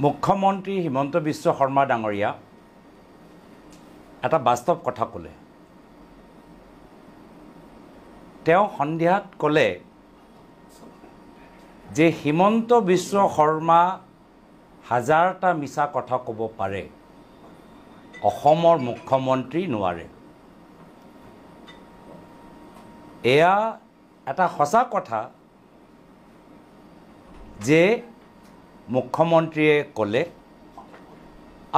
মুখ্যমন্ত্ৰী হিমন্ত বিশ্ব শৰ্মা ডাঙৰীয়া এটা বাস্তৱ কথা ক'লে। তেওঁ সন্ধিয়াত ক'লে যে হিমন্ত বিশ্ব শৰ্মা হাজাৰটা মিছা কথা ক'ব পাৰে, অসমৰ মুখ্যমন্ত্ৰী নোৱাৰে। এয়া এটা সঁচা কথা যে মুখ্যমন্ত্ৰীয়ে ক'লে,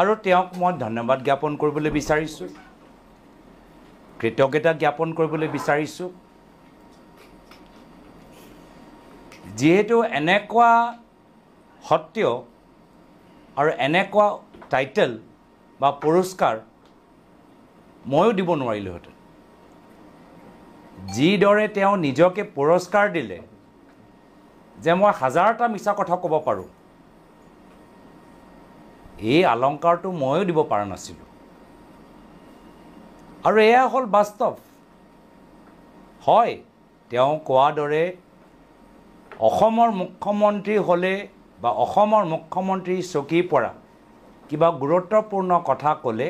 আৰু তেওঁক মই ধন্যবাদ জ্ঞাপন কৰিবলৈ বিচাৰিছোঁ, কৃতজ্ঞতা জ্ঞাপন কৰিবলৈ বিচাৰিছোঁ। যিহেতু এনেকুৱা সত্ত্বেও আৰু এনেকুৱা টাইটেল বা পুৰস্কাৰ ময়ো দিব নোৱাৰিলোহেঁতেন। যিদৰে তেওঁ নিজকে পুৰস্কাৰ দিলে যে মই হাজাৰটা মিছা কথা ক'ব পাৰোঁ, এই অলংকাৰটো ময়ো দিব পৰা নাছিলোঁ। আৰু এয়া হ'ল বাস্তৱ। হয়, তেওঁ কোৱাৰ দৰে অসমৰ মুখ্যমন্ত্ৰী হ'লে বা অসমৰ মুখ্যমন্ত্ৰীৰ চকীৰ পৰা কিবা গুৰুত্বপূৰ্ণ কথা ক'লে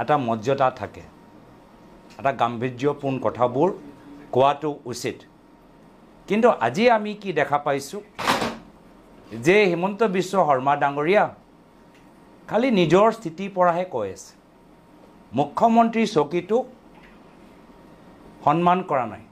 এটা মৰ্যাদা থাকে, এটা গাম্ভীৰ্যপূৰ্ণ কথাবোৰ কোৱাটো উচিত। কিন্তু আজি আমি কি দেখা পাইছোঁ যে হিমন্ত বিশ্ব শৰ্মা ডাঙৰীয়া খালি নিজৰ স্থিতিৰ পৰাহে কৈ আছে, মুখ্যমন্ত্ৰীৰ চকীটোক সন্মান কৰা নাই।